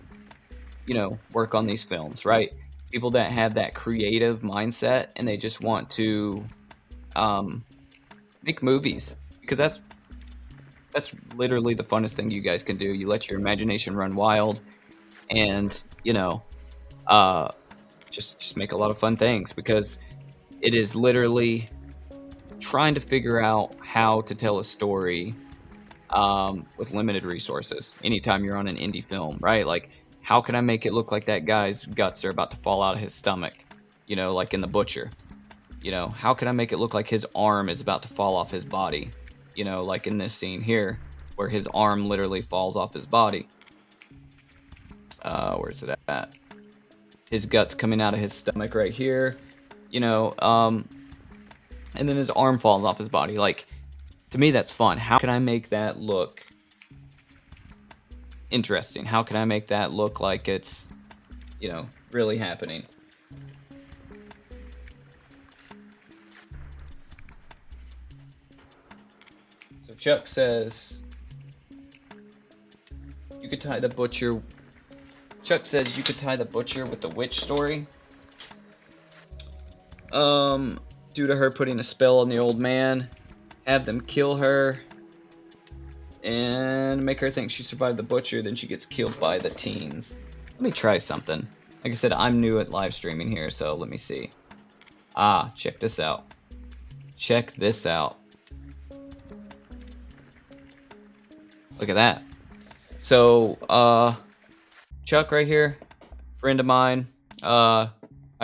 work on these films, right? People that have that creative mindset and they just want to um, make movies because that's literally the funnest thing you guys can do. You let your imagination run wild, and uh, just make a lot of fun things because it is literally trying to figure out how to tell a story with limited resources. Anytime you're on an indie film, right? Like, how can I make it look like that guy's guts are about to fall out of his stomach? Like in The Butcher. How can I make it look like his arm is about to fall off his body? Like in this scene here, where his arm literally falls off his body. Where's it at? His guts coming out of his stomach right here. And then his arm falls off his body. Like, to me, that's fun. How can I make that look interesting? How can I make that look like it's, really happening? So Chuck says, you could tie the butcher. Chuck says you could tie the butcher with the witch story. Due to her putting a spell on the old man, have them kill her and make her think she survived the butcher, then she gets killed by the teens. Let me try something. Like I said, I'm new at live streaming here, so let me see. Check this out. Check this out. Look at that. So, Chuck right here, friend of mine. I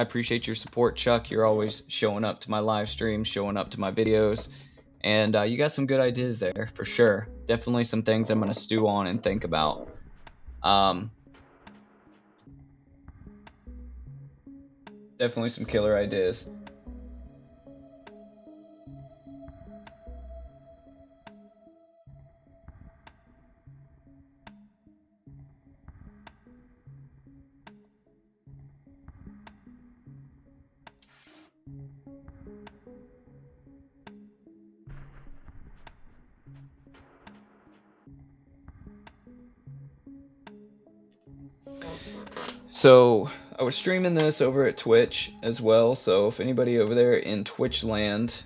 appreciate your support, Chuck. You're always showing up to my live streams, showing up to my videos. And you got some good ideas there, for sure. Definitely some things I'm going to stew on and think about. Definitely some killer ideas. So I was streaming this over at Twitch as well. So if anybody over there in Twitch land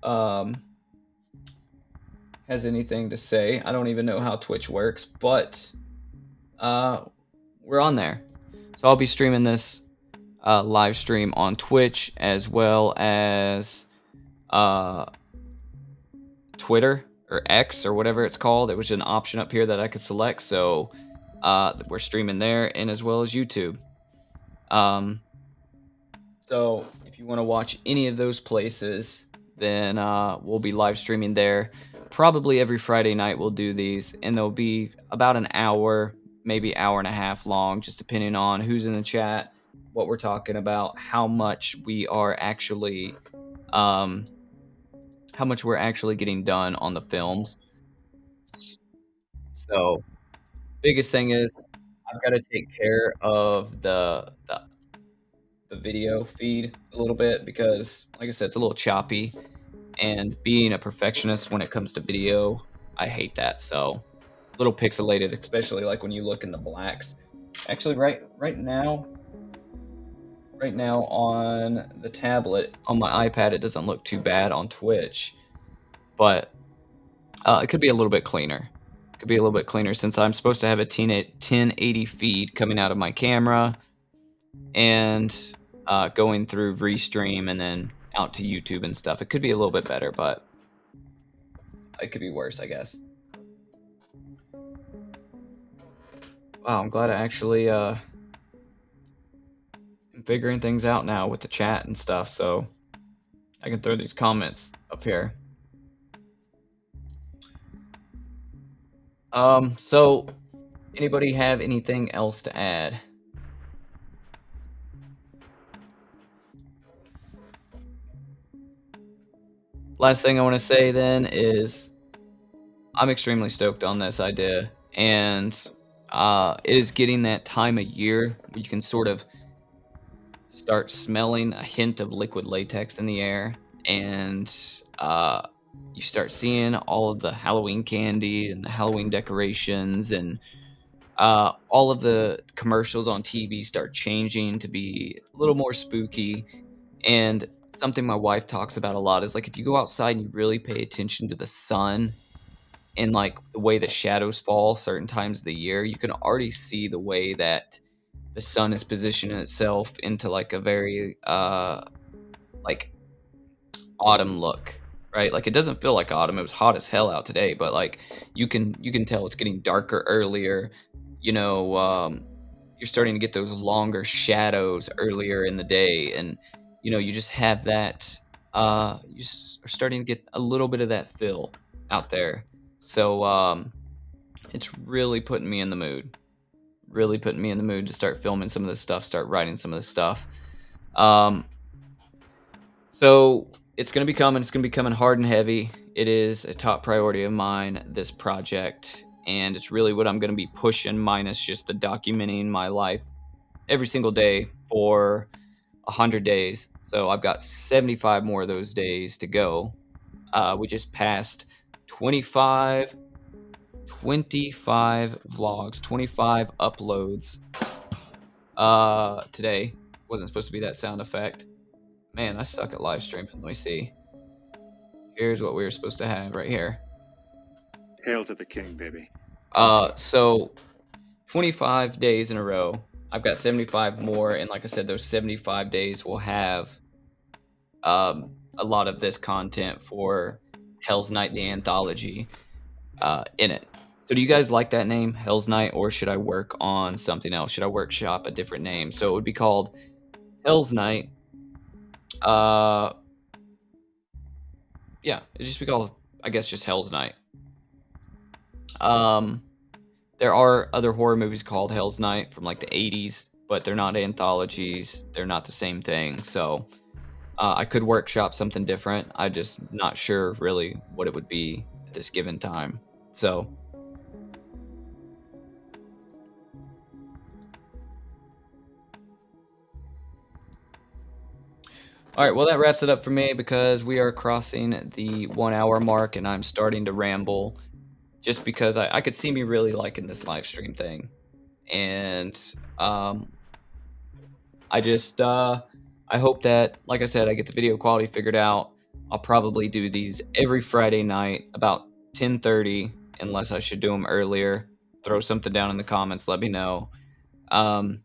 um, has anything to say, I don't even know how Twitch works, but uh, we're on there. So I'll be streaming this live stream on Twitch as well as uh, Twitter or X or whatever it's called. It was an option up here that I could select. So we're streaming there and as well as YouTube. Um, So if you want to watch any of those places, then we'll be live streaming there. Probably every Friday night we'll do these, and they'll be about an hour, maybe hour and a half long, just depending on who's in the chat, what we're talking about, um, how much we're actually getting done on the films. S- So biggest thing is I've got to take care of the video feed a little bit because, like I said, it's a little choppy. And being a perfectionist when it comes to video, I hate that. So a little pixelated, especially like when you look in the blacks. Actually, right now on the tablet on my iPad, it doesn't look too bad on Twitch, but it could be a little bit cleaner. It could be a little bit cleaner since I'm supposed to have a 1080 feed coming out of my camera and going through Restream and then out to YouTube and stuff. It could be a little bit better, but it could be worse, I guess. Wow, I'm glad I actually am figuring things out now with the chat and stuff, so I can throw these comments up here. So anybody have anything else to add? Last thing I want to say then is I'm extremely stoked on this idea, and it is getting that time of year where you can sort of start smelling a hint of liquid latex in the air, and you start seeing all of the Halloween candy and the Halloween decorations, and all of the commercials on TV start changing to be a little more spooky. And something my wife talks about a lot is like if you go outside and you really pay attention to the sun and like the way the shadows fall certain times of the year, you can already see the way that the sun is positioning itself into like a very like autumn look, right? Like it doesn't feel like autumn. It was hot as hell out today, but like you can tell it's getting darker earlier. You know, you're starting to get those longer shadows earlier in the day, and you just have that. You just are starting to get a little bit of that feel out there. So it's really putting me in the mood. Really putting me in the mood to start filming some of this stuff, start writing some of this stuff. Um, so it's gonna be coming. It's gonna be coming hard and heavy. It is a top priority of mine, this project, and it's really what I'm gonna be pushing, minus just the documenting my life every single day for 100 days. So I've got 75 more of those days to go. We just passed 25, 25 vlogs, 25 uploads today. Wasn't supposed to be that sound effect. Man, I suck at live streaming. Let me see. Here's what we were supposed to have right here. Hail to the king, baby. So 25 days in a row. I've got 75 more, and like I said, those 75 days will have a lot of this content for Hell's Night, the anthology, in it. So do you guys like that name, Hell's Night, or should I work on something else? Should I workshop a different name? So it would be called Hell's Night. Uh, yeah, it'd just be called, I guess, just Hell's Night. Um, there are other horror movies called Hell's Night from like the 80s, but they're not anthologies. They're not the same thing. So I could workshop something different. I'm just not sure really what it would be at this given time. So, all right, well, that wraps it up for me because we are crossing the 1 hour mark and I'm starting to ramble just because I could see me really liking this live stream thing. And I just I hope that, like I said, I get the video quality figured out. I'll probably do these every Friday night about 10:30, unless I should do them earlier. Throw something down in the comments, let me know. Um,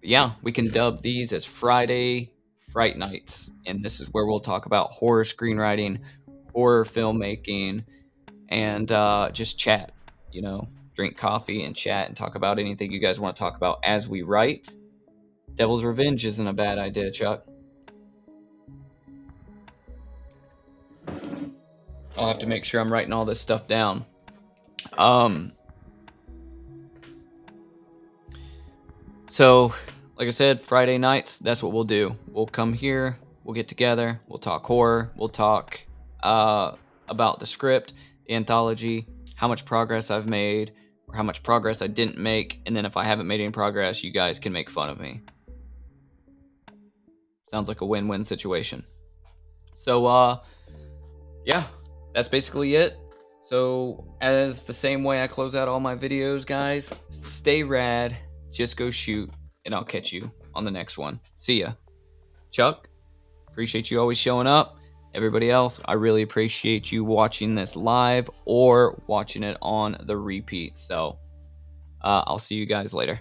yeah, we can dub these as Friday Fright Nights, and this is where we'll talk about horror screenwriting, horror filmmaking, and just chat. Drink coffee and chat and talk about anything you guys want to talk about as we write. Devil's Revenge isn't a bad idea, Chuck. I'll have to make sure I'm writing all this stuff down. Um, so, like I said, Friday nights, that's what we'll do. We'll come here, we'll get together, we'll talk horror, we'll talk uh, about the script, the anthology, how much progress I've made, or how much progress I didn't make, and then if I haven't made any progress, you guys can make fun of me. Sounds like a win-win situation. So, yeah, that's basically it. So, as the same way I close out all my videos, guys, stay rad, just go shoot, and I'll catch you on the next one. See ya. Chuck, appreciate you always showing up. Everybody else, I really appreciate you watching this live or watching it on the repeat. So, I'll see you guys later.